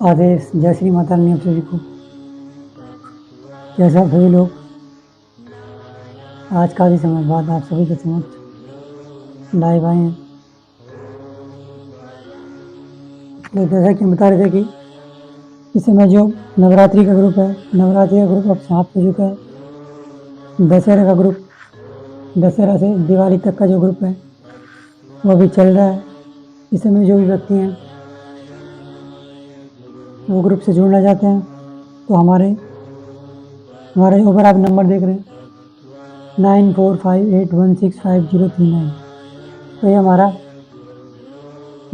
आदेश। जय श्री माता रानी। आप सभी को कैसे आप सभी लोग आज काफ़ी समय बाद आप सभी के समक्ष लाइव आए हैं। तो जैसा कि हम बता रहे थे कि इस समय जो नवरात्रि का ग्रुप है, नवरात्रि का ग्रुप अब समाप्त हो चुका है। दशहरा का ग्रुप, दशहरा से दिवाली तक का जो ग्रुप है वो अभी चल रहा है। इस समय जो भी व्यक्ति हैं वो ग्रुप से जुड़ना चाहते हैं तो हमारे ऊपर आप नंबर देख रहे हैं 9458165039। तो ये हमारा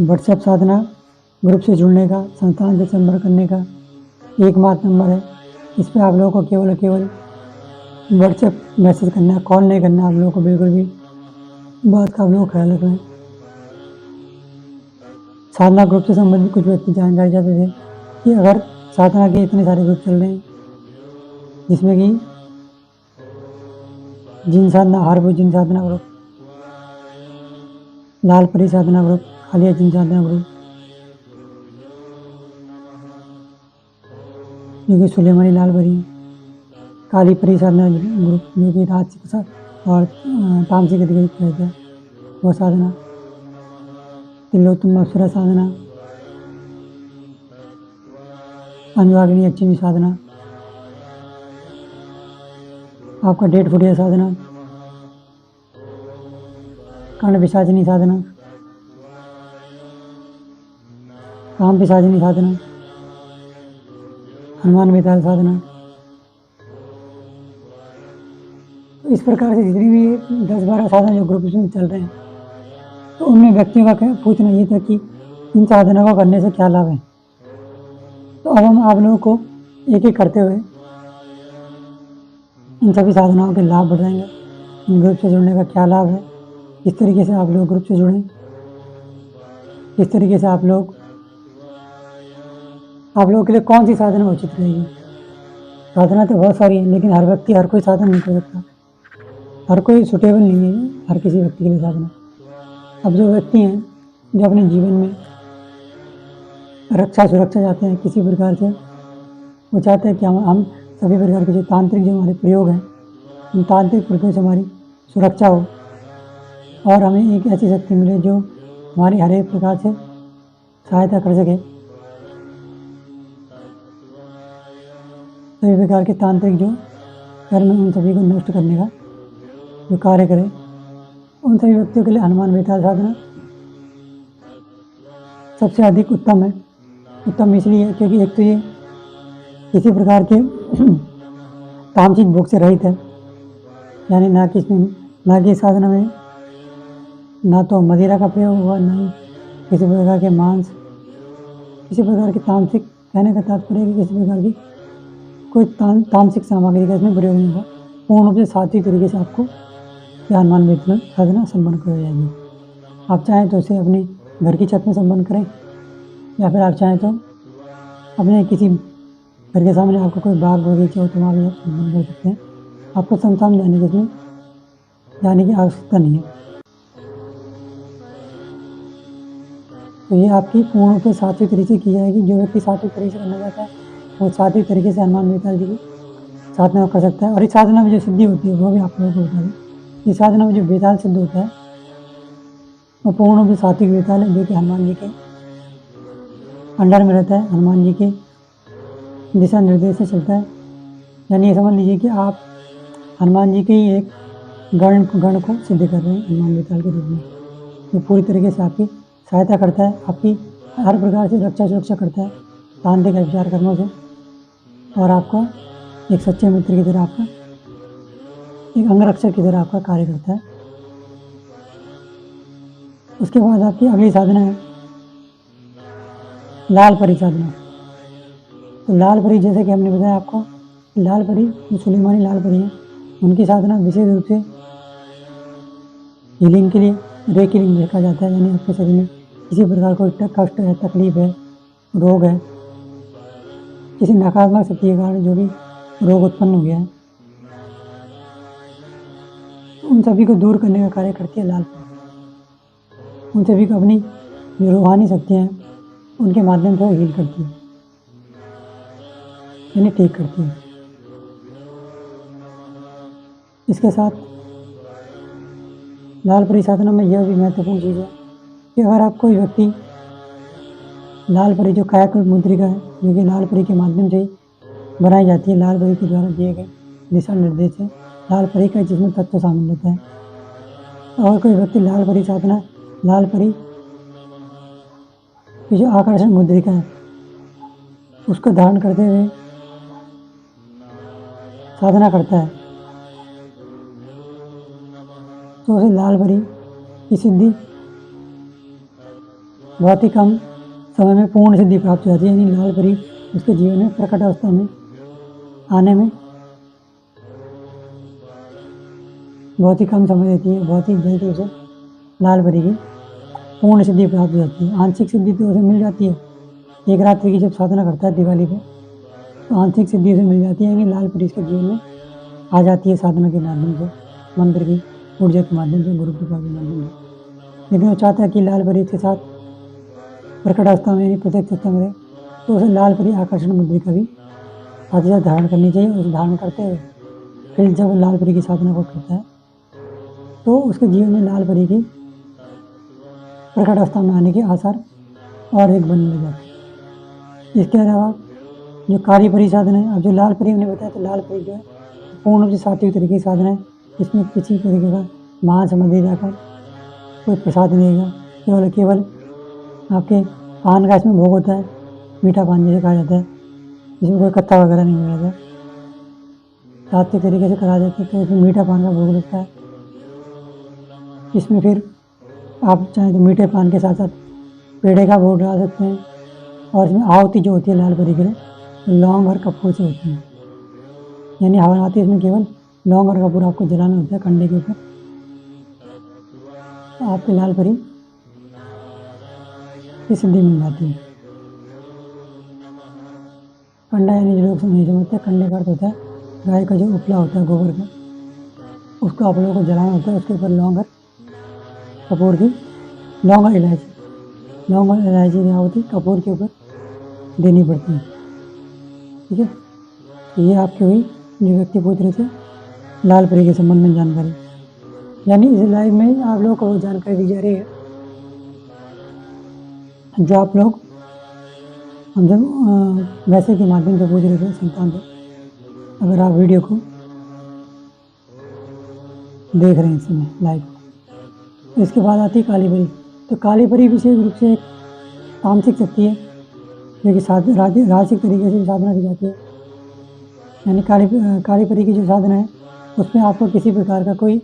व्हाट्सएप साधना ग्रुप से जुड़ने का, संस्थान से संपर्क करने का एकमात्र नंबर है। इस पर आप लोगों को केवल व्हाट्सएप मैसेज करना है, कॉल नहीं करना। आप लोगों को बिल्कुल भी बात का आप लोगों को ख्याल रखना है। साधना ग्रुप से संबंधित कुछ व्यक्ति जानकारी चाहते थे कि अगर साधना के इतने सारे ग्रुप चल रहे हैं जिसमें कि जिन साधना, हारपुर जिन साधना ग्रुप, लाल परी साधना ग्रुप, खालिया जिन साधना ग्रुप, जो कि सुलेमानी लाल परी, काली परी साधना ग्रुप जो कि राजसिक और तामसिक अधिक रहता है वो साधना, तिलोत्तम अप्सरा साधना, अनुरागिनी अच्चिनी साधना, आपका डेट फुटिया साधना, कर्ण पिशाचिनी साधना, काम पिशाचिनी साधना, हनुमान बेताल साधना। तो इस प्रकार से जितनी भी 10-12 साधना जो ग्रुप में चल रहे हैं तो उनमें व्यक्तियों का पूछना ये था कि इन साधना को करने से क्या लाभ है। तो अब हम आप लोगों को एक एक करते हुए इन सभी साधनाओं के लाभ बताएंगे। इन ग्रुप से जुड़ने का क्या लाभ है, किस तरीके से आप लोग ग्रुप से जुड़ें, किस तरीके से आप लोगों के लिए कौन सी साधना उचित रहेगी। साधना तो बहुत सारी है लेकिन हर व्यक्ति हर कोई साधना नहीं कर सकता, हर कोई सुटेबल नहीं है हर किसी व्यक्ति के लिए साधना। अब जो व्यक्ति हैं जो अपने जीवन में रक्षा सुरक्षा चाहते हैं किसी प्रकार से, वो चाहते हैं कि हम सभी प्रकार के जो तांत्रिक जो हमारे प्रयोग हैं उन तांत्रिक प्रयोगों से हमारी सुरक्षा हो और हमें एक ऐसी शक्ति मिले जो हमारी हर एक प्रकार से सहायता कर सके। सभी प्रकार के तांत्रिक जो कर्म उन सभी को नष्ट करने का जो कार्य करे, उन सभी व्यक्तियों के लिए हनुमान बेताल साधना सबसे अधिक उत्तम है। उत्तम इसलिए है क्योंकि एक तो ये किसी प्रकार के तामसिक भोग से रहित है, यानी ना कि साधना में ना तो मदिरा का प्रयोग हुआ, ना ही किसी प्रकार के मांस, किसी प्रकार के तामसिक, कहने का तात्पर्य कि किसी प्रकार की कोई तामसिक सामग्री का इसमें प्रयोग नहीं हुआ। पूर्ण रूप से सात्विक तरीके से आपको हनुमान बेताल साधना संपन्न कर जाएगी। आप चाहें तो इसे अपने घर की छत में संपन्न करें या फिर आप चाहें तो अपने किसी घर के सामने आपको कोई बाग बगीचा हो तो वहाँ भी आप संपन्न कर सकते हैं। आपको संस्थान जाने की आवश्यकता नहीं है। तो ये आपकी पूर्ण रूप से सात्विक तरीके से की जाएगी। जो व्यक्ति सात्विक तरीके से करना चाहता है वो सात्विक तरीके से हनुमान बेताल जी की साधना कर सकता है। और इस साधना में जो सिद्धि होती है वो भी आप लोगों को बता दें। इस साधना में जो बेताल सिद्ध होता है वो पूर्ण रूप से सात्विक बेताल है जो कि हनुमान जी के अंडर में रहता है, हनुमान जी के दिशा निर्देश से चलता है। यानी ये समझ लीजिए कि आप हनुमान जी के ही एक गण को सिद्ध कर रहे हैं हनुमान बेताल के रूप में, जो पूरी तरीके से आपकी सहायता करता है, आपकी हर प्रकार से रक्षा सुरक्षा करता है तांत्रिक विचार कर्मों से, और आपको एक सच्चे मित्र की तरह, आपका एक अंगरक्षक की तरह आपका कार्य करता है। उसके बाद आपकी अगली साधना है लाल परी साधना। तो लाल परी, जैसे कि हमने बताया आपको, लाल परी जो सुलेमानी लाल परी है उनकी साधना विशेष रूप से हीलिंग के लिए हीलिंग देखा जाता है। यानी आपके शरीर में किसी प्रकार कोई कष्ट है, तकलीफ है, रोग है, किसी नकारात्मक शक्ति के कारण जो भी रोग उत्पन्न हो गया है, उन सभी को दूर करने का कार्य करती है लाल परी। उन सभी को अपनी जो रूहानी शक्तियाँ हैं उनके माध्यम से वो हील करती है। यानी ठीक करती है। इसके साथ लाल परी साधना में यह भी महत्वपूर्ण चीज़ है कि अगर आप कोई व्यक्ति लाल परी जो काया मुद्रिका है, जो कि लाल परी के माध्यम से ही बनाई जाती है, लाल परी के द्वारा दिए गए दिशा निर्देश है लाल परी का जिसमें तत्व शामिल होता है। और कोई व्यक्ति लाल परी साधना, लाल परी की जो आकर्षण मुद्रिका है उसको धारण करते हुए साधना करता है तो उसे लाल परी की सिद्धि बहुत ही कम समय में पूर्ण सिद्धि प्राप्त हो जाती है। यानी लाल परी उसके जीवन में प्रकट अवस्था में आने में बहुत ही कम समय देती है, बहुत ही जल्दी उसे लाल परी की पूर्ण सिद्धि प्राप्त हो जाती है। आंशिक सिद्धि तो उसे मिल जाती है, एक रात्रि की जब साधना करता है दिवाली पे तो आंशिक सिद्धि उसे मिल जाती है कि लाल परी उसके जीवन में आ जाती है साधना के माध्यम से, मंत्र की ऊर्जा के माध्यम से, गुरु कृपा के माध्यम से। लेकिन वो चाहता है कि लाल परी के साथ प्रकट अवस्था में यानी प्रत्यक्ष अवस्था में रहे तो उसे लाल परी आकर्षण मुद्रिका भी साथ ही साथ धारण करनी चाहिए। उसे धारण करते हुए फिर जब लाल परी की साधना को करता है तो उसके जीवन में लाल परी की प्रकट अवस्था में आने के आसार और एक बनने लग जाते हैं। इसके अलावा जो काली परी साधना है, अब जो लाल परी हमने बताया तो लाल परी जो है पूर्ण रूप से सात्विक तरीके की साधना है। इसमें किसी तरीके का मांस मदिरा जाकर कोई प्रसाद नहीं देगा, केवल आपके पान का इसमें भोग होता है, मीठा पान जिसे कहा जाता है, जिसमें कोई कत्था वगैरह नहीं मिला जाता, सात्विक तरीके से करा जाता है तो इसमें मीठा पान का भोग लगता है। इसमें फिर आप चाहें तो मीठे पान के साथ साथ पेड़े का भोग डाल सकते हैं। और इसमें आहुति जो होती है लाल परी के लिए लौंग और कपूर से होती है, यानी हवन आती है इसमें केवल लौंग और कपूर आपको जलाना होता है कंडे के ऊपर, तो आपकी लाल परी की सिद्धि मिल जाती है। कंडा यानी जो लोग नहीं समझते, कंडे का अर्थ होता है गाय का जो उपला होता है गोबर का, उसको आप लोगों को जलाना होता है। उसके ऊपर लौंग और कपूर की, लौंग और इलायची की आहुति कपूर के ऊपर देनी पड़ती है। ठीक है, तो ये आपकी हुई जो व्यक्ति पूछ रहे थे लाल परी के संबंध में जानकारी, यानी इस लाइव में आप लोगों को वो जानकारी दी जा रही है जो आप लोग हम जब वैसे के माध्यम से पूछ रहे थे संतान से। अगर आप वीडियो को देख रहे हैं इस समय लाइव, तो इसके बाद आती है काली परी। तो काली परी विशेष रूप से एक तामसिक शक्ति है जो कि राजसिक तरीके से साधना की जाती है। यानी काली परी की जो साधना है उसमें आपको किसी प्रकार का कोई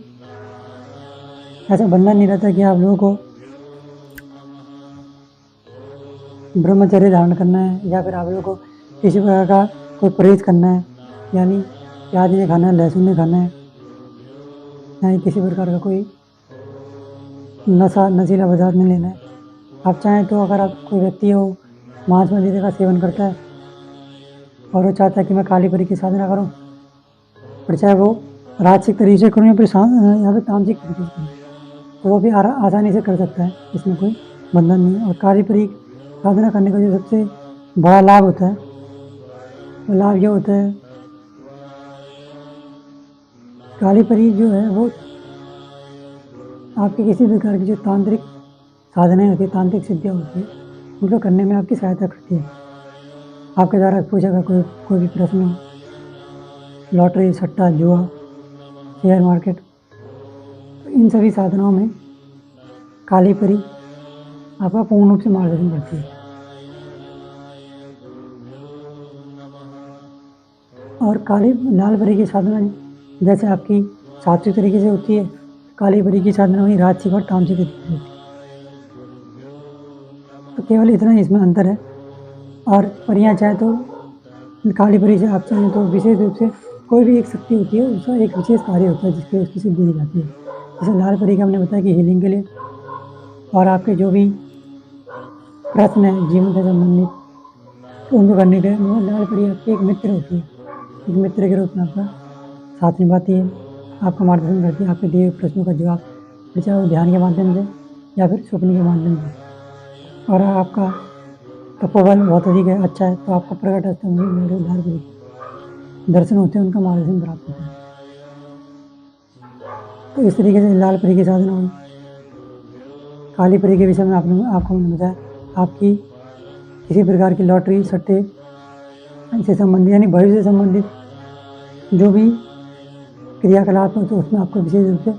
ऐसा बंधन नहीं रहता कि आप लोगों को ब्रह्मचर्य धारण करना है या फिर आप लोगों को किसी प्रकार का कोई परहेज करना है, यानी प्याज नहीं खाना है, लहसुन नहीं खाना है, यानी किसी प्रकार का कोई नशीला पदार्थ नहीं लेना है। आप चाहें तो अगर आप कोई व्यक्ति हो मांस मदिरा का सेवन करता है और वो चाहता है कि मैं काली परी की साधना करूं, और चाहे वो राजसिक तरीके से करूं या फिर तामसिक तरीके से करूं, तो वो भी आसानी से कर सकता है, इसमें कोई बंधन नहीं है। और काली परी साधना करने का जो सबसे बड़ा लाभ होता है वो लाभ ये होता है, काली परी जो है वो आपके किसी प्रकार की जो तांत्रिक साधनाएं होती है, तांत्रिक सिद्धियाँ होती है, उनको करने में आपकी सहायता करती है। आपके द्वारा पूछा गया कोई भी प्रश्न हो, लॉटरी, सट्टा, जुआ, शेयर मार्केट, तो इन सभी साधनाओं में काली परी आपका पूर्ण रूप से मार्गदर्शन करती है। और लाल परी की साधना जैसे आपकी सात्विक तरीके से होती है, काली परी की साधना वही राजसिक और तामसिक तरीके से होती है। तो केवल इतना ही इसमें अंतर है। और परियां चाहे तो काली परी से आप चाहें तो विशेष रूप से कोई भी एक शक्ति होती है, उसका एक विशेष कार्य होता है जिसकी उसकी सिद्धि दी जाती है। जैसे लाल परी का हमने बताया कि हीलिंग के लिए, और आपके जो भी प्रश्न है जीवन से संबंधित तो उनको करने के लिए लाल परी आपकी एक मित्र होती है, एक मित्र के रूप में आपका साथ निभाती है, आपका मार्गदर्शन करती है, आपके दिए प्रश्नों का जवाब, चाहे वो ध्यान के माध्यम से या फिर स्वप्न के माध्यम से। और आपका तपोबल बहुत अधिक है, अच्छा है, तो आपका प्रकट अष्टमी लाल परी दर्शन होते हैं, उनका मार्गदर्शन प्राप्त होता है। तो इस तरीके से लाल परी की साधना हुई। काली परी के विषय में आपको मैंने बताया, आपकी किसी प्रकार की लॉटरी, सट्टे से संबंधित यानी भविष्य से संबंधित जो भी क्रियाकलाप है, तो उसमें आपको विशेष रूप से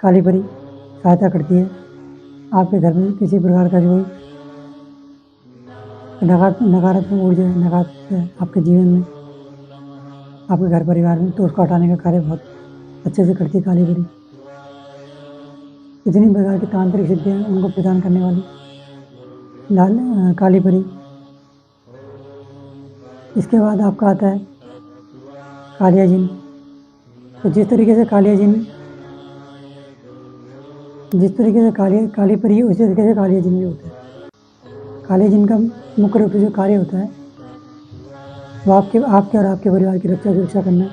काली परी सहायता करती है। आपके घर में किसी प्रकार का जो नकारात्मक ऊर्जा है, नकारात्मक है आपके जीवन में, आपके घर परिवार में, तो उसको हटाने का कार्य बहुत अच्छे से करती है काली परी। इतनी प्रकार की तांत्रिक सिद्धियां उनको प्रदान करने वाली काली परी। इसके बाद आपका आता है कालिया जिन। तो जिस तरीके से काली परी है, उसी तरीके से कालिया जिन भी होता है। कालिया जिन का मुख्य रूप से जो कार्य होता है वो आपके और आपके परिवार की रक्षा सुरक्षा करना,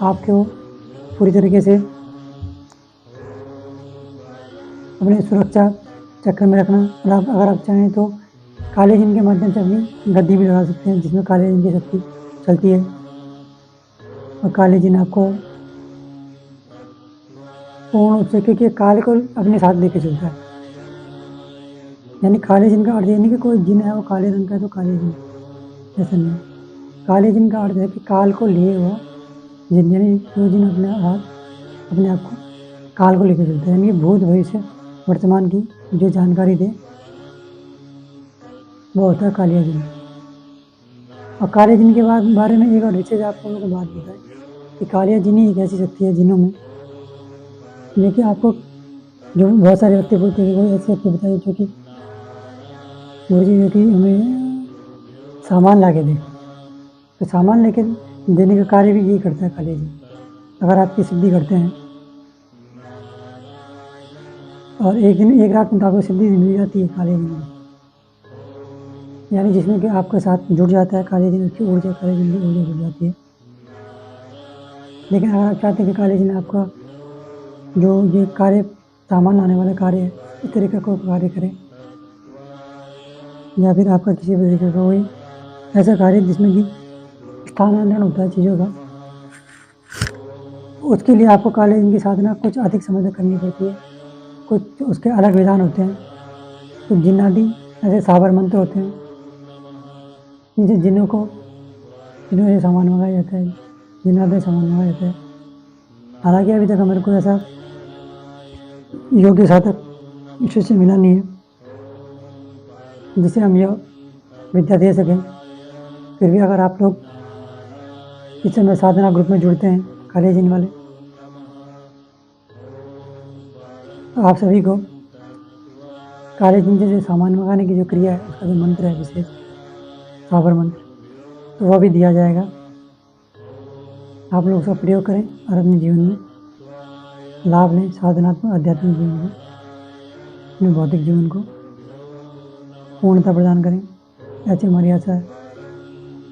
आपको पूरी तरीके से अपने सुरक्षा चक्र में रखना। और आप अगर आप चाहें तो काले जिन के माध्यम से अपनी गद्दी भी लगा सकते हैं, जिसमें काले जिन की शक्ति चलती है। और काले जिन आपको पूर्ण रूप से, क्योंकि काल को अपने साथ लेके चलता है, यानी काले जिन का अर्थ ये नहीं कि कोई जिन है वो काले रंग का है तो काले जिन, ऐसा नहीं। काले जिन का अर्थ है कि काल को लिए हुआ जिन, यानी जो जिन अपने आप को काल को लेकर चलता है, यानी भूत भविष्य वर्तमान की जो जानकारी दे वो होता है कालिया जिन। और काले जिन के बारे में एक और विशेष आपको लोगों को बात बताए कि कालिया जिन ही एक ऐसी शक्ति है जिनों में, देखिए आपको जो बहुत सारे व्यक्ति बोलते हैं, कोई ऐसे व्यक्ति बताइए जो कि हमें सामान ला के दे, तो सामान लेके देने का कार्य भी यही करता है कालिया जिन। अगर आपकी सिद्धि करते हैं और एक रात में आपको सिद्धि मिल जाती है कालिया जिन, यानी जिसमें कि आपके साथ जुड़ जाता है कालिया जिन, उसकी ऊर्जा कालिया जिन की ऊर्जा जुड़ जाती है। लेकिन अगर आप चाहते हैं कि कालिया जिन आपका जो ये कार्य, सामान लाने वाला कार्य है, इस तरीके का कार्य करे, या फिर आपका किसी भी तरीके का कोई ऐसा कार्य जिसमें कि स्थानांतरण होता है चीज़ों का, उसके लिए आपको कालिया जिन की साधना कुछ अधिक समय तक करनी पड़ती है। कुछ उसके अलग विधान होते हैं। कुछ जिन्नाती ऐसे साबर मंत्र होते हैं जिनसे जिन्हों से सामान मंगाया जाता है, जिन्नात से सामान मंगाया जाता है। हालांकि अभी तक हमारे को ऐसा योग्य साधक शिष्य मिला नहीं है जिसे हम यह विद्या दे सकें। फिर भी अगर आप लोग इस समय साधना ग्रुप में जुड़ते हैं कालिया जिन वाले, तो आप सभी को कालिया जिन से जो सामान मंगाने की जो क्रिया है, उसका जो मंत्र है विशेष साबर मंत्र, तो वह भी दिया जाएगा। आप लोग उसका प्रयोग करें और अपने जीवन में लाभ लें, साधनात्मक आध्यात्मिक जीवन को, अपने भौतिक जीवन को पूर्णता प्रदान करें, ऐसी हमारी आशा है।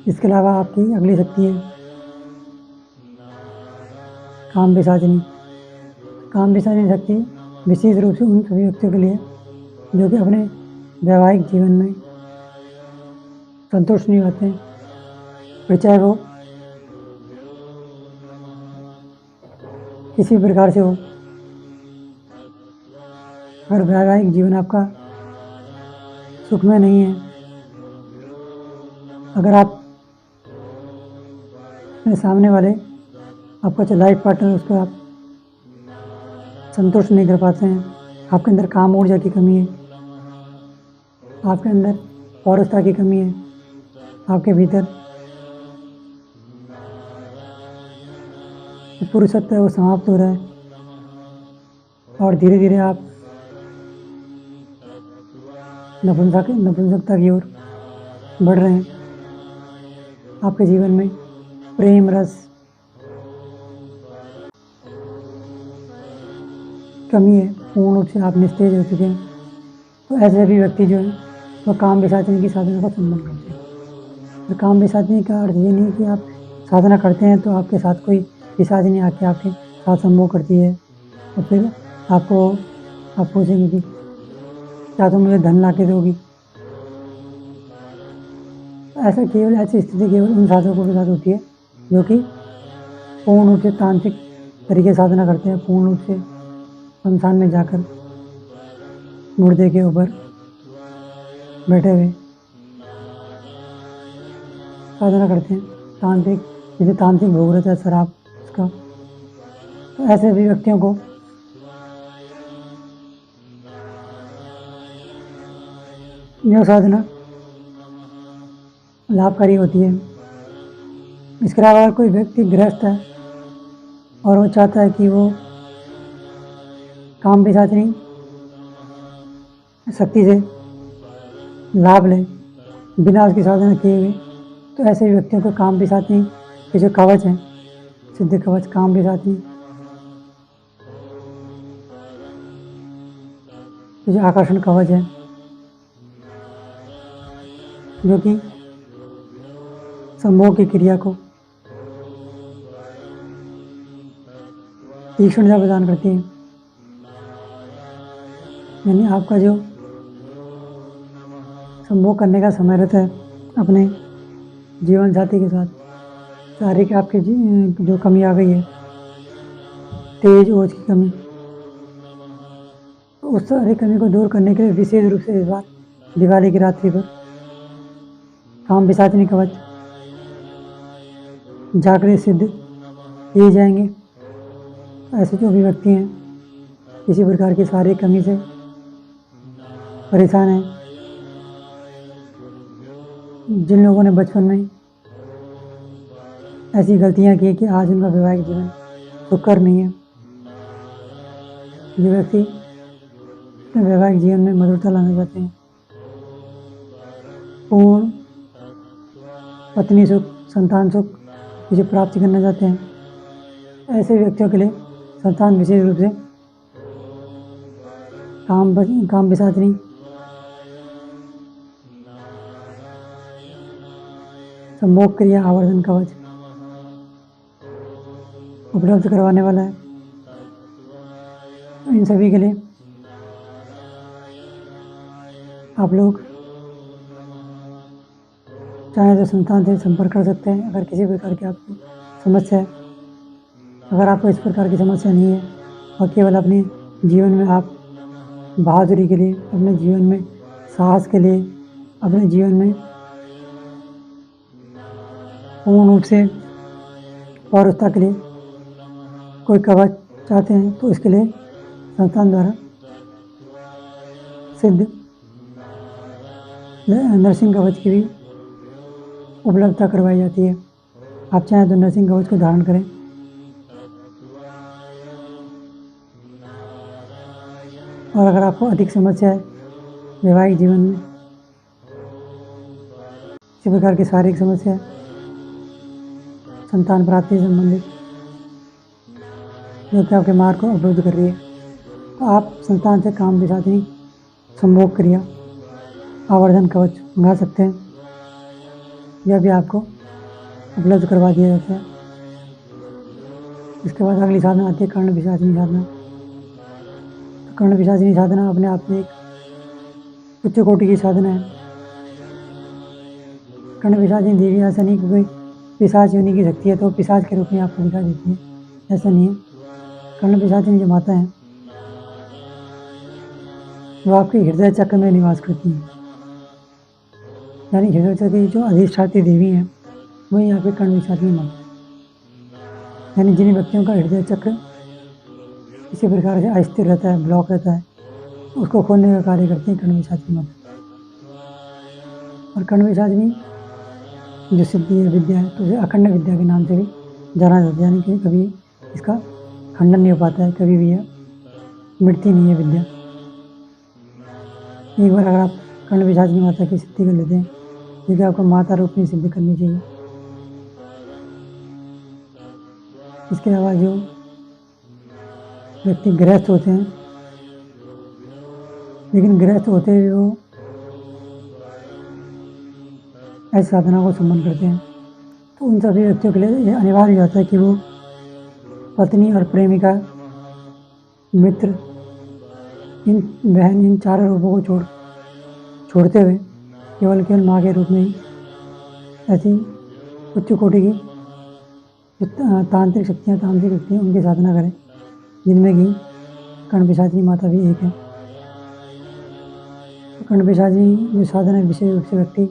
इसके अलावा आपकी अगली शक्ति है काम पिशाचिनी। काम पिशाचिनी शक्ति विशेष रूप से उन सभी व्यक्तियों के लिए जो कि अपने वैवाहिक जीवन में संतुष्ट नहीं होते हैं, फिर चाहे वो किसी प्रकार से हो। अगर वैवाहिक जीवन आपका सुखमय नहीं है, अगर आप अपने सामने वाले आपका जो लाइफ पार्टनर उसको आप संतुष्ट नहीं कर पाते हैं, आपके अंदर काम ऊर्जा की कमी है, आपके अंदर पौरुषता की कमी है, आपके भीतर पुरुषत्व है वो समाप्त हो रहा है और धीरे धीरे आप नपुंसकता की ओर बढ़ रहे हैं। आपके जीवन में प्रेम रस कमी है, पूर्ण रूप से आप निस्तेज हो चुके हैं, तो ऐसे भी व्यक्ति जो है वह काम पिशाचिनी की साधना का संबंध करते हैं। तो काम पिशाचिनी का अर्थ ये नहीं कि आप साधना करते हैं तो आपके साथ कोई पिशाचिनी आके आपके साथ संभोग करती है और फिर आप पूछेंगे कि क्या तुम मुझे धन ला के दोगी। ऐसी स्थिति केवल उन साधकों के साथ होती है जो कि पूर्ण रूप से तांत्रिक तरीके से साधना करते हैं, पूर्ण रूप से शमशान में जाकर मुर्दे के ऊपर बैठे हुए साधना करते हैं, तांत्रिक, जैसे तांत्रिक भोग रहता है शराब उसका। तो ऐसे भी व्यक्तियों को यह साधना लाभकारी होती है। इसके अलावा अगर कोई व्यक्ति गृहस्थ है और वो चाहता है कि वो काम पिशाचिनी शक्ति से लाभ ले बिना उसकी साधना किए हुए, तो ऐसे व्यक्तियों को काम पिशाचिनी के जो कवच हैं, सिद्ध कवच, काम पिशाचिनी के जो आकर्षण कवच है, जो कि संभोग की क्रिया को तीक्ष्णता प्रदान करती है। यानी आपका जो संभोग करने का समय रहता है अपने जीवन साथी के साथ, शारीरिक आपके जो कमी आ गई है, तेज ओज की कमी, तो उस सारी कमी को दूर करने के लिए विशेष रूप से इस बार दिवाली की रात्रि पर काम पिशाचिनी कवच जागृत सिद्ध किए जाएंगे। ऐसे जो भी व्यक्ति हैं किसी प्रकार की शारीरिक कमी से परेशान हैं, जिन लोगों ने बचपन में ऐसी गलतियां की कि आज उनका वैवाहिक जीवन सुखकर नहीं है, ये व्यक्ति अपने वैवाहिक जीवन में मधुरता लाना चाहते हैं, पूर्ण पत्नी सुख, संतान सुख जिसे प्राप्ति करना चाहते हैं, ऐसे व्यक्तियों के लिए संतान विशेष रूप से काम पिशाचिनी संभोग क्रिया आवर्धन कवच उपलब्ध करवाने वाला है। इन सभी के लिए आप लोग चाहे तो संतान से संपर्क कर सकते हैं। अगर किसी प्रकार की आपको समस्या है, अगर आपको इस प्रकार की समस्या नहीं है और केवल अपने जीवन में आप बहादुरी के लिए, अपने जीवन में साहस के लिए, अपने जीवन में पूर्ण रूप से पौरुषता के लिए कोई कवच चाहते हैं, तो इसके लिए संस्थान द्वारा सिद्ध नरसिंह कवच की भी उपलब्धता करवाई जाती है। आप चाहें तो नरसिंह कवच को धारण करें। और अगर आपको अधिक समस्या है वैवाहिक जीवन में, किसी प्रकार की शारीरिक समस्या है, संतान प्राप्ति से संबंधित, जो कि आपके मार्ग को अवरुद्ध कर रही है, तो आप संतान से काम पिशाचिनी संभोग क्रिया आवर्धन कवच मंगा सकते हैं। यह भी आपको उपलब्ध करवा दिया जाता है। इसके बाद अगली साधना आती है कर्ण पिशाचिनी साधना। तो कर्ण पिशाचिनी साधना अपने आप में एक उच्च कोटि की साधना है। कर्ण पिशाचिनी देवी ऐसा नहीं कि कोई पिशाच योनि की शक्ति है तो पिशाच के रूप में आपको दिखा देती है, ऐसा नहीं है। कर्ण पिशाचिनी जो माता है वो आपके हृदय चक्र में निवास करती है। यानी हृदय चक्र की जो अधिष्ठात्री देवी हैं वही यहाँ पे कर्ण पिशाचिनी माता है। यानी जिन व्यक्तियों का हृदय चक्र किसी प्रकार से अस्थिर रहता है, ब्लॉक रहता है, उसको खोलने का कार्य करती है कर्ण पिशाचिनी माता। और कर्ण पिशाचिनी जो सिद्धि है, विद्या है, तो उसे अखंड विद्या के नाम से भी जाना जाता है। यानी कि कभी इसका खंडन नहीं हो पाता है, कभी भी यह मिटती नहीं है विद्या। एक बार अगर आप कर्ण पिशाचिनी माता की सिद्धि कर लेते हैं, क्योंकि आपको माता रूप में सिद्ध करनी चाहिए। इसके अलावा जो व्यक्ति गृहस्थ होते हैं, लेकिन गृहस्थ होते हुए वो ऐसी साधना को संपन्न करते हैं, तो उन सभी व्यक्तियों के लिए यह अनिवार्य हो जाता है कि वो पत्नी और प्रेमिका, मित्र, इन बहन, इन चारों रूपों को छोड़ते हुए केवल माँ के रूप में ही ऐसी उच्च कोटि की जो तांत्रिक शक्तियाँ उनकी साधना करें, जिनमें कि कर्ण पिशाची माता भी एक है। तो कर्ण पिशाची जो साधना है विशेष रूप से व्यक्ति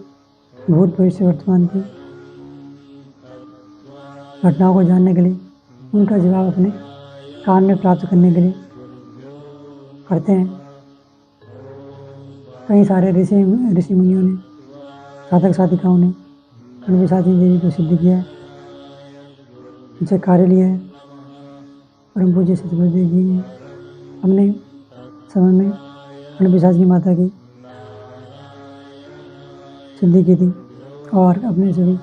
भूत भविष्य वर्तमान की घटनाओं को जानने के लिए, उनका जवाब अपने कान में प्राप्त करने के लिए करते हैं। कई सारे ऋषि मुनियों ने, साधक साधिकाओं ने कर्ण पिशाची देवी को सिद्ध किया है, उनसे कार्य लिया है। परम पूज्य श्री गुरुदेव जी ने अपने समय में कर्ण पिशाची माता की सिद्धि की थी और अपने सभी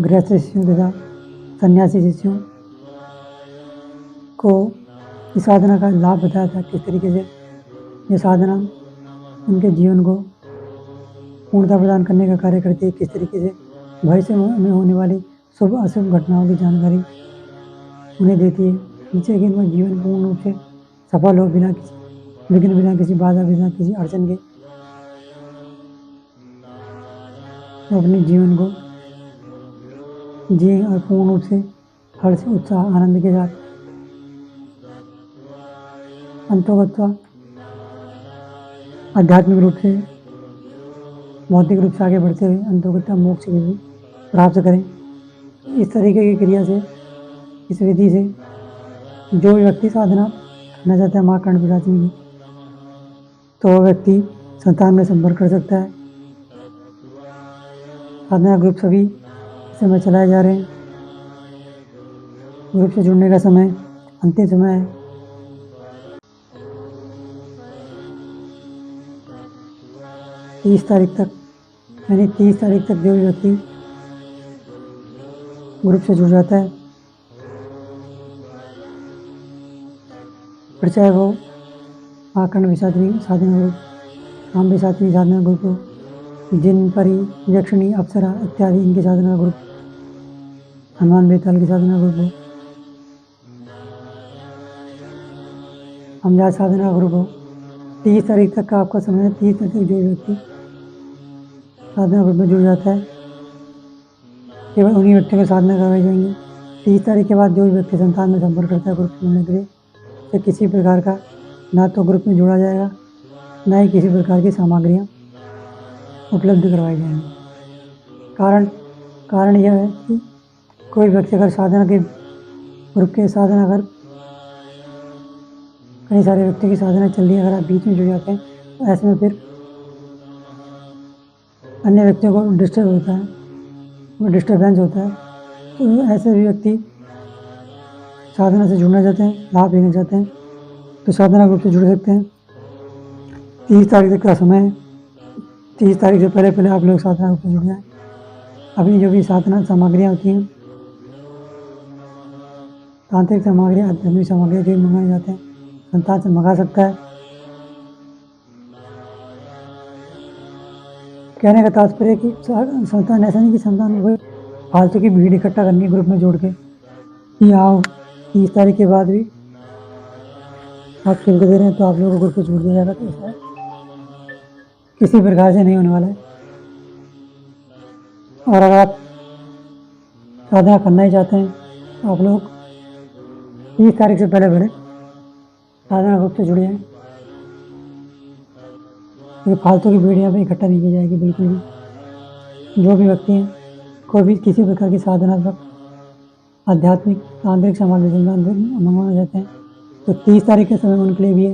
गृहस्थ शिष्यों तथा सन्यासी शिष्यों को इस साधना का लाभ बताया था, किस तरीके से ये साधना उनके जीवन को पूर्णता प्रदान करने का कार्य करती है, किस तरीके से भविष्य में होने वाली शुभ अशुभ घटनाओं की जानकारी उन्हें देती है, जिससे कि उनका जीवन पूर्ण रूप से सफल हो, बिना किसी विघ्न, बिना किसी बाधा, बिना किसी अड़चन के अपने जीवन को जिए और पूर्ण रूप से हर्ष, उत्साह, आनंद के साथ अंतोगत्वा आध्यात्मिक रूप से, भौतिक रूप से आगे बढ़ते हुए अंतोगत्वा मोक्ष की भी प्राप्त करें। इस तरीके की क्रिया से, इस विधि से जो व्यक्ति साधना करना चाहता है माँ कर्ण पिशाचिनी की, तो वह व्यक्ति संतान में संपर्क कर सकता है। साधना ग्रुप सभी इस समय चलाए जा रहे हैं। ग्रुप से जुड़ने का समय अंतिम समय है। 30 तारीख तक, यानी 30 तारीख तक जो भी व्यक्ति ग्रुप से जुड़ जाता है, फिर चाहे वो माँ कर्ण पिशाचिनी साधना ग्रुप, राम पिशाचिनी साधना ग्रुप हो, जिन परी, यक्षिणी, अप्सरा इत्यादि इनकी साधना ग्रुप, हनुमान बेताल की साधना ग्रुप हो, अमजाद साधना ग्रुप हो, 30 तारीख तक का आपका समय है। 30 तारीख तक जो व्यक्ति साधना ग्रुप में जुड़ जाता है, केवल उन्हीं व्यक्तियों को साधना करवाई जाएंगी। 30 तारीख के बाद जो भी व्यक्ति संतान में संपर्क करता है ग्रुप में जुड़ने के लिए, तो किसी प्रकार का ना तो ग्रुप में जोड़ा जाएगा, ना ही किसी प्रकार की सामग्रियाँ उपलब्ध करवाई जाएंगी। कारण यह है कि कोई व्यक्ति अगर साधना के ग्रुप के साधना, अगर कई सारे व्यक्तियों की साधना चल रही है, अगर आप बीच में जुड़ जाते हैं, तो ऐसे में फिर अन्य व्यक्तियों को डिस्टर्ब होता है, वो डिस्टर्बेंस होता है। तो ऐसे भी व्यक्ति साधना से जुड़ना चाहते हैं, लाभ लेना चाहते हैं, तो साधना ग्रुप से जुड़ सकते हैं। 30 तारीख तक का समय है। 30 तारीख से पहले आप लोग साधना ग्रुप से जुड़ जाएँ। अपनी जो भी साधना सामग्रियाँ होती हैं, तांत्रिक सामग्री, आध्यात्मिक सामग्री जो मंगाए जाते हैं, संतान से मंगा सकता है। कहने का तात्पर्य कि संतान, ऐसा नहीं कि संतान को फालतू की भीड़ इकट्ठा करनी है ग्रुप में जोड़ के कि आओ 30 तारीख के बाद भी आप शुल्क दे रहे हैं तो आप लोगों को ग्रुप में जोड़ दिया जाएगा, तो ऐसा किसी प्रकार से नहीं होने वाला है। और अगर आप साधना करना ही चाहते हैं तो आप लोग 30 तारीख से पहले साधना ग्रुप से जुड़ जाएँ। ये फालतू की भीड़ यहाँ पे इकट्ठा नहीं की जाएगी बिल्कुल भी। जो भी व्यक्ति हैं, कोई भी किसी प्रकार की साधनात्मक, आध्यात्मिक, तांत्रिक सामग्री मंगवाना चाहते हैं, तो 30 तारीख के समय उनके लिए भी है।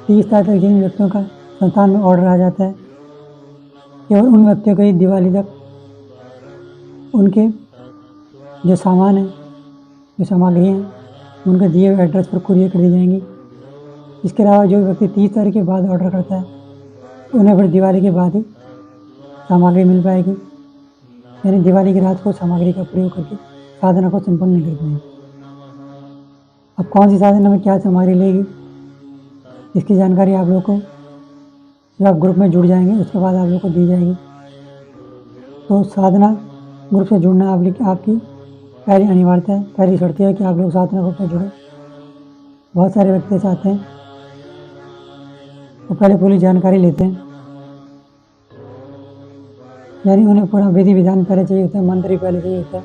30 तारीख तक जिन व्यक्तियों का संतान में ऑर्डर आ जाता है, केवल उन व्यक्तियों को ही दिवाली तक उनके जो सामान है, जो सामग्री हैं, उनके दिए हुए एड्रेस पर कुरियर कर दी जाएंगी। इसके अलावा जो व्यक्ति 30 तारीख के बाद ऑर्डर करता है, उन्हें फिर दिवाली के बाद ही सामग्री मिल पाएगी, यानी दिवाली की रात को सामग्री का प्रयोग करके साधना को संपन्न नहीं कर पाएंगे। अब कौन सी साधना में क्या सामग्री लेगी, इसकी जानकारी आप लोग को जब आप ग्रुप में जुड़ जाएंगे उसके बाद आप लोग को दी जाएगी। तो साधना ग्रुप से जुड़ना आपकी पहली अनिवार्यता है, पहली शर्त है कि आप लोग साधना ग्रुप में जुड़े। बहुत सारे व्यक्ति चाहते हैं वो पहले पूरी जानकारी लेते हैं, यानी उन्हें पूरा विधि विधान पहले चाहिए होता है, मंत्र ही पहले चाहिए होता है,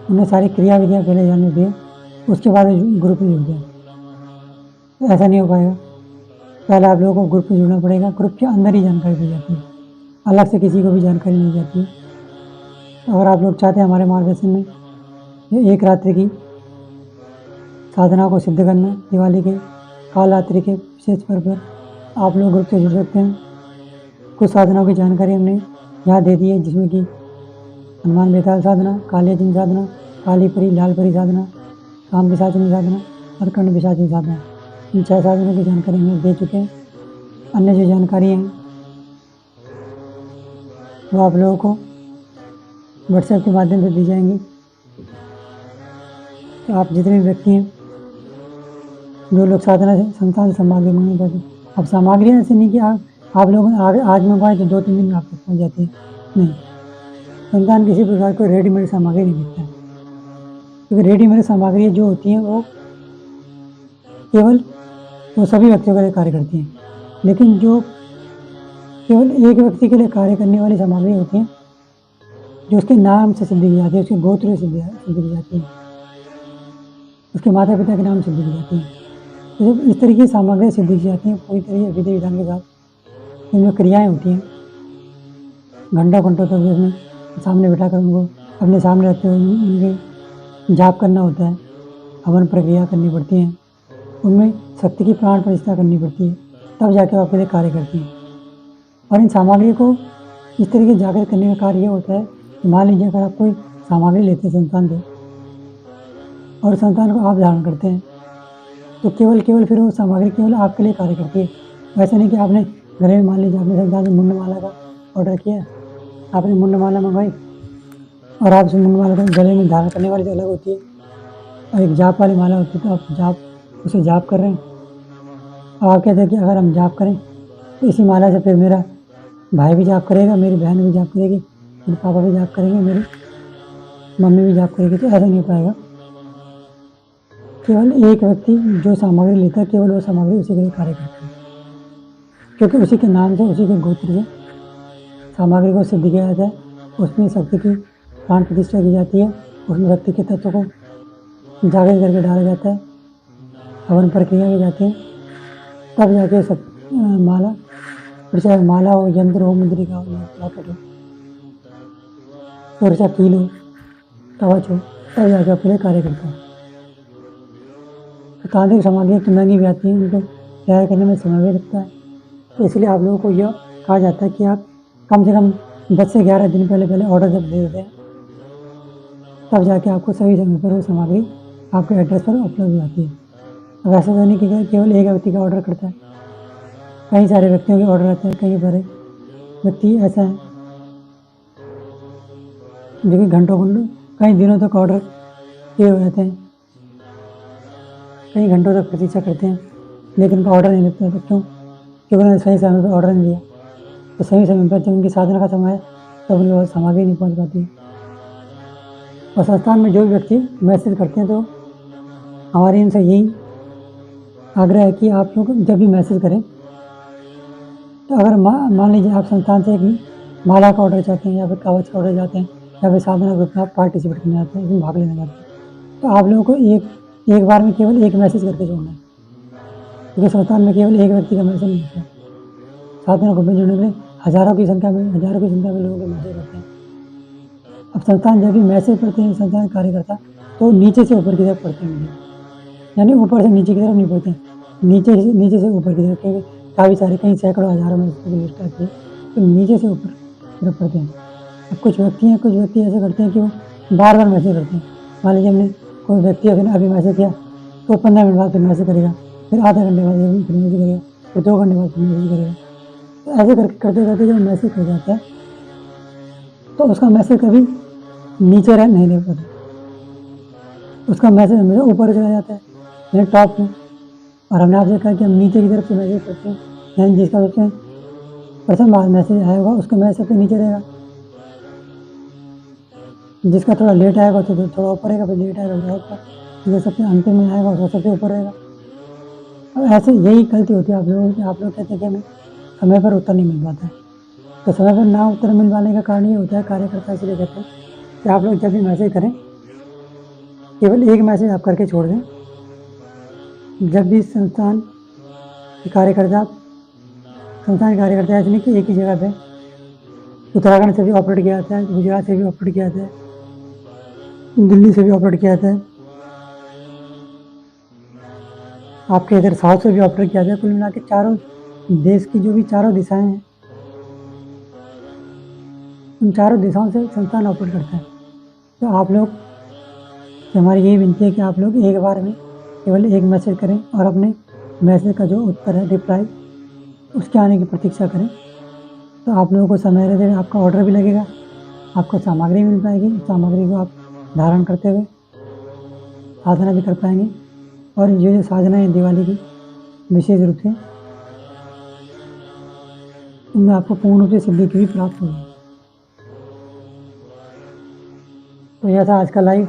उन्हें सारी क्रिया विधियाँ पहले जाननी चाहिए, उसके बाद ग्रुप में जुड़ जाए। ऐसा नहीं हो पाएगा। पहले आप लोगों को ग्रुप में जुड़ना पड़ेगा। ग्रुप के अंदर ही जानकारी दी जाती है, अलग से किसी को भी जानकारी नहीं जाती है। तो अगर आप लोग चाहते हैं हमारे मार्गदर्शन में ये एक रात्रि की साधना को सिद्ध करना, दिवाली के काल रात्रि के विशेष पर्व पर आप लोग ग्रुप से जुड़ सकते हैं। कुछ साधनाओं की जानकारी हमने यहाँ दे दी है, जिसमें कि हनुमान बेताल साधना, कालियाजिन साधना, काली परी लाल परी साधना, काम पिशाचिनी साधना और कर्ण पिशाचिनी साधना। इन 6 साधनों की जानकारी हमें दे चुके हैं। अन्य जो जानकारी हैं वो आप लोगों को व्हाट्सएप के माध्यम से दी जाएंगी। तो आप जितने व्यक्ति हैं जो लोग साधना से संतान सामग्री मंगनी करते, अब सामग्री ऐसे नहीं कि आप लोग आज मंगवाए तो 2-3 दिन में आप तक पहुँच जाती है, नहीं। संतान किसी प्रकार को रेडीमेड सामग्री नहीं बिकता है, क्योंकि रेडीमेड सामग्री जो होती हैं वो केवल वो सभी व्यक्तियों के लिए कार्य करती हैं, लेकिन जो केवल एक व्यक्ति के लिए कार्य करने वाली सामग्री होती हैं, जो उसके नाम से सिद्ध की जाती है, उसके गोत्र से सिद्ध की जाती है, उसके माता पिता के नाम से सिद्ध की जाती है। तो जब इस तरीके की सामग्री सिद्ध की जाती हैं पूरी तरीके विधि विधान के साथ, इनमें क्रियाएँ होती हैं, घंटों तक उसमें सामने बिठाकर उनको अपने सामने रखते हुए उनके जाप करना होता है, हवन प्रक्रिया करनी पड़ती है, उनमें शक्ति की प्राण प्रतिष्ठा करनी पड़ती है, तब जाके वो आपके लिए कार्य करती है। और इन सामग्री को इस तरीके से जागृत करने का कार्य ये होता है कि मान लीजिए अगर आप कोई सामग्री लेते हैं संतान से और संतान को आप धारण करते हैं, तो केवल फिर वो सामग्री केवल आपके लिए कार्य करती है। वैसे नहीं कि आपने घर में मान लीजिए आपने संतान से मुंडमाला का ऑर्डर किया, आपने मुंडमाला मंगवाई और आप उस मुंडमाला को गले में धारण करने वाली तो अलग होती है और एक जाप वाली माला होती है, तो आप उसे जाप कर रहे हैं। अब आप कहते हैं कि अगर हम जाप करें तो इसी माला से फिर मेरा भाई भी जाप करेगा, मेरी बहन भी जाप करेगी, मेरे पापा भी जाप करेंगे, मेरी मम्मी भी जाप करेगी, तो ऐसा नहीं हो पाएगा। केवल एक व्यक्ति जो सामग्री लेता है, केवल वो सामग्री उसी के लिए कार्य करता है, क्योंकि उसी के नाम से, उसी के गोत्र से सामग्री को सिद्ध किया जाता है। उसमें शक्ति की प्राण प्रतिष्ठा की जाती है, उसमें शक्ति के तत्व को जागृत करके डाला जाता है, हवन प्रक्रिया की जाती है, तब जाके माला, फिर चाहे माला हो, यंत्र हो, मुद्रिका हो, लॉकेट हो, और चाहे कील हो, कवच हो, तब जाके अपने कार्य करता है। तो तांत्रिक सामग्री तो महंगी भी आती है, उनको तैयार करने में समय भी लगता है, तो इसलिए आप लोगों को यह कहा जाता है कि आप कम से कम 10 से 11 दिन पहले ऑर्डर जब दे देते हैं, तब जाके आपको सही समय पर वो सामग्री आपके एड्रेस पर उपलब्ध हो जाती है। वैसे तो नहीं कि केवल एक व्यक्ति का ऑर्डर करता है, कई सारे व्यक्तियों के ऑर्डर आते हैं। कई सारे व्यक्ति ऐसा है जो कि घंटों कई दिनों तक ऑर्डर किए हुए रहते हैं, कई घंटों तक प्रतीक्षा करते हैं, लेकिन उनका ऑर्डर नहीं लगता है। तो क्यों? क्योंकि उन्होंने सही समय पर ऑर्डर नहीं दिया। तो सही समय पर जब उनकी साधना का समय है तब उनकी सामग्री नहीं पहुँच पाती है। और संस्थान में जो भी व्यक्ति मैसेज करते हैं, तो हमारी इनसे यही आग्रह है कि आप लोग जब भी मैसेज करें, तो अगर मान लीजिए आप संस्थान से एक माला का ऑर्डर चाहते हैं या फिर कवच का ऑर्डर चाहते हैं या फिर साधना ग्रुप में आप पार्टिसिपेट करना चाहते हैं, इसमें भाग लेना चाहते हैं, तो आप लोगों को एक बार में केवल एक मैसेज करके जोड़ना है, क्योंकि संस्थान में केवल एक व्यक्ति का मैसेज नहीं होता है। साधना ग्रुप में जुड़ने के लिए हजारों की संख्या में लोगों के मैसेज करते हैं। अब संस्थान जब भी मैसेज पढ़ते हैं, संस्थान कार्यकर्ता, तो नीचे से ऊपर की तरफ पढ़ते हैं, यानी ऊपर से नीचे की तरफ नहीं पढ़ते हैं, नीचे से ऊपर की तरफ, क्योंकि काफ़ी सारे कई सैकड़ों हजारों मैसेज की लिस्ट आती है, तो नीचे से ऊपर की तरफ पढ़ते हैं। अब कुछ व्यक्ति ऐसे करते हैं कि वो बार बार मैसेज करते हैं। मान लीजिए हमने कोई व्यक्ति अभी मैसेज किया तो 15 मिनट बाद फिर मैसेज करेगा, फिर आधे घंटे बाद फिर मैसेज करेगा, फिर 2 घंटे बाद फिर मैसेज करेगा। तो ऐसे करते जब मैसेज हो जाता है तो उसका मैसेज कभी नीचे नहीं रह पाता, उसका मैसेज हमेशा ऊपर चला जाता है, यानी टॉप में। और हमने आपसे कहा कि हम नीचे की तरफ से मैसेज करते हैं, यानी जिसका सबसे प्रथम बार मैसेज आया होगा उसका मैसेज सबसे नीचे रहेगा, जिसका थोड़ा लेट आएगा तो थोड़ा ऊपर रहेगा, फिर लेट आएगा ऊपर, जिसका सबसे अंतिम में आएगा उसका सबसे ऊपर रहेगा। अब ऐसे यही गलती होती है आप लोगों की। आप लोग कहते हैं कि हमें समय पर उत्तर नहीं मिल पाता है, तो समय पर ना उत्तर मिल पाने का कारण ये होता है, कार्यकर्ता इसलिए कहते हैं कि आप लोग जब भी मैसेज करें केवल एक मैसेज आप करके छोड़ दें। जब भी संस्थान के कार्यकर्ता ऐसे नहीं कि एक ही जगह पे उत्तराखंड से भी ऑपरेट किया जाता है, गुजरात से भी ऑपरेट किया जाता है, दिल्ली से भी ऑपरेट किया जाता है, आपके इधर साउथ से भी ऑपरेट किया जाता है। कुल मिला के चारों देश की जो भी चारों दिशाएं हैं, उन चारों दिशाओं से संस्थान ऑपरेट करता है। तो आप लोग से हमारी यही विनती है कि आप लोग एक बार में केवल एक मैसेज करें और अपने मैसेज का जो उत्तर है, रिप्लाई, उसके आने की प्रतीक्षा करें। तो आप लोगों को समय रहते हुए आपका ऑर्डर भी लगेगा, आपको सामग्री मिल पाएगी, उस सामग्री को आप धारण करते हुए साधना भी कर पाएंगे। और ये जो साधना है दिवाली की, विशेष रूप से इनमें आपको पूर्ण रूप से सिद्धि की भी प्राप्त होगी। तो यह था आज का लाइव।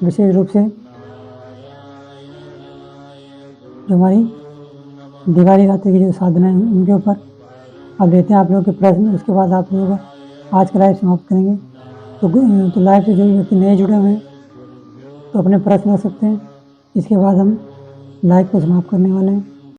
विशेष रूप से जो हमारी दिवाली रात्रि की जो साधना है उनके ऊपर अब देते हैं आप लोगों के प्रश्न, उसके बाद आप लोगों का आज का लाइव समाप्त करेंगे। तो लाइव से जो भी व्यक्ति नए जुड़े हुए हैं तो अपने प्रश्न रख सकते हैं। इसके बाद हम लाइव को समाप्त करने वाले हैं।